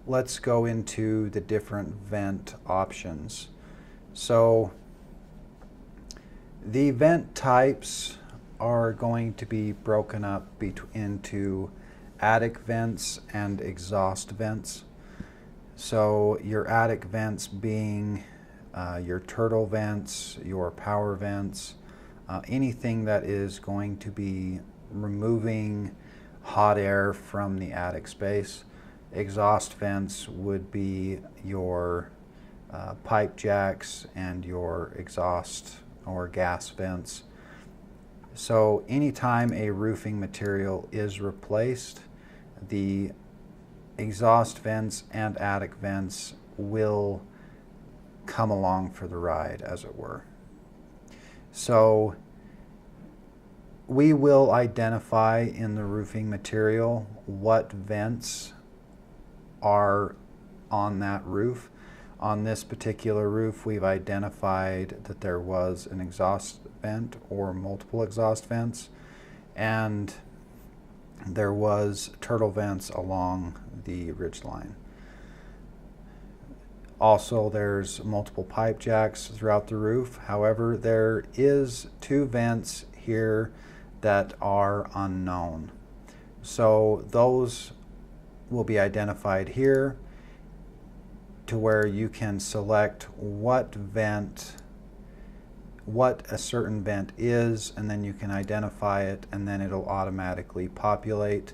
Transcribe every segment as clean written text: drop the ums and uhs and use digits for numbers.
let's go into the different vent options. So the vent types are going to be broken up into attic vents and exhaust vents. So your attic vents being your turtle vents, your power vents, anything that is going to be removing hot air from the attic space. Exhaust vents would be your pipe jacks and your exhaust or gas vents. So anytime a roofing material is replaced, the exhaust vents and attic vents will come along for the ride, as it were. So we will identify in the roofing material what vents are on that roof. On this particular roof, we've identified that there was an exhaust vent or multiple exhaust vents, and there was turtle vents along the ridgeline. Also, there's multiple pipe jacks throughout the roof. However, there is 2 vents here that are unknown. So those will be identified here, to where you can select what a certain vent is, and then you can identify it, and then it'll automatically populate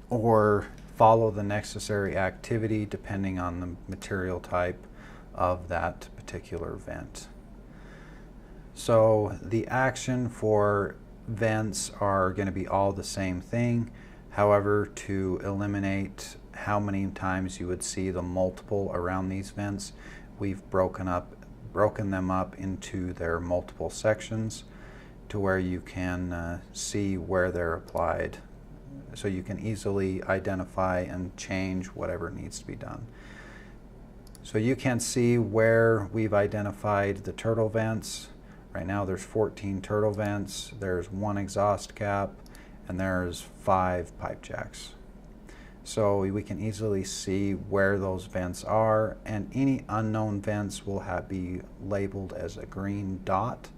or follow the necessary activity depending on the material type of that particular vent. So the action for vents are going to be all the same thing. However, to eliminate how many times you would see the multiple around these vents, we've broken them up into their multiple sections to where you can see where they're applied, so you can easily identify and change whatever needs to be done. So you can see where we've identified the turtle vents. Right now there's 14 turtle vents, there's 1 exhaust cap, and there's 5 pipe jacks. So we can easily see where those vents are, and any unknown vents will be labeled as a green dot,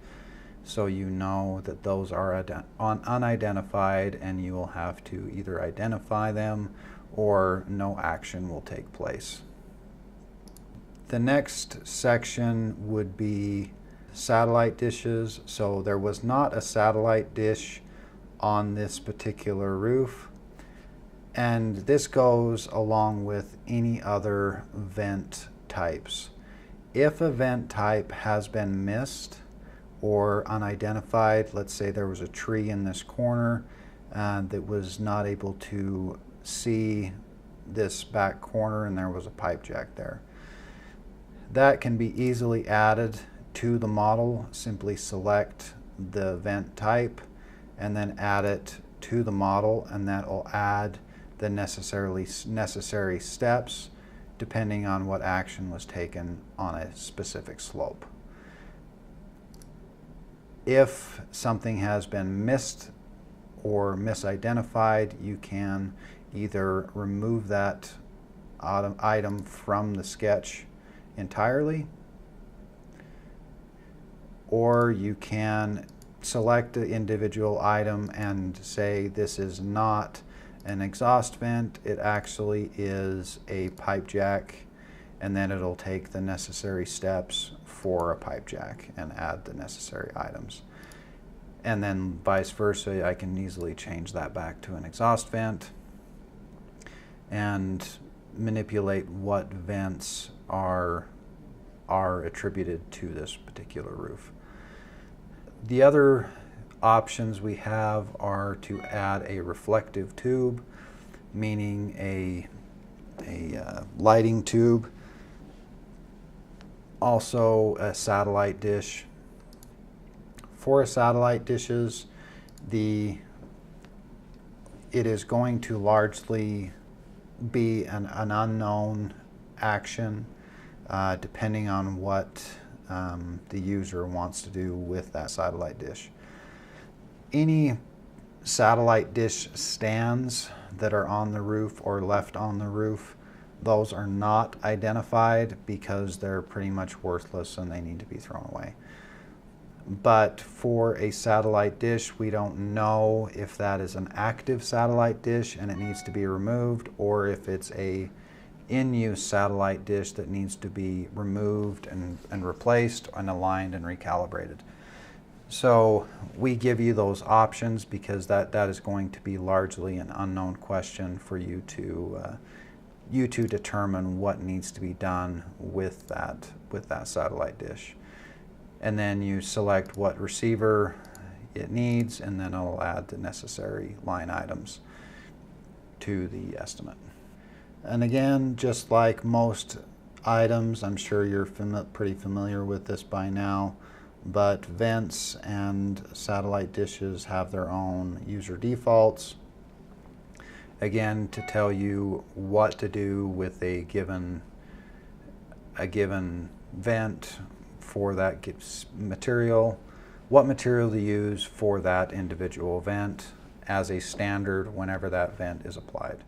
so you know that those are unidentified, and you will have to either identify them or no action will take place. The next section would be satellite dishes. So there was not a satellite dish on this particular roof, and this goes along with any other vent types. If a vent type has been missed or unidentified, let's say there was a tree in this corner that was not able to see this back corner and there was a pipe jack there, that can be easily added to the model. Simply select the vent type and then add it to the model, and that will add the necessary steps depending on what action was taken on a specific slope. If something has been missed or misidentified, you can either remove that item from the sketch entirely, or you can select the individual item and say this is not an exhaust vent, it actually is a pipe jack, and then it'll take the necessary steps for a pipe jack and add the necessary items. And then vice versa, I can easily change that back to an exhaust vent and manipulate what vents are attributed to this particular roof. The other options we have are to add a reflective tube, meaning a lighting tube, also a satellite dish. For satellite dishes, it is going to largely be an unknown action depending on what the user wants to do with that satellite dish. Any Satellite dish stands that are on the roof or left on the roof, those are not identified because they're pretty much worthless and they need to be thrown away. But for a satellite dish, we don't know if that is an active satellite dish and it needs to be removed, or if it's a in-use satellite dish that needs to be removed and replaced and aligned and recalibrated. So we give you those options because that is going to be largely an unknown question for you to determine what needs to be done with that satellite dish. And then you select what receiver it needs, and then it'll add the necessary line items to the estimate. And again, just like most items, I'm sure you're pretty familiar with this by now, but vents and satellite dishes have their own user defaults. Again, to tell you what to do with a given vent for that material, what material to use for that individual vent as a standard whenever that vent is applied.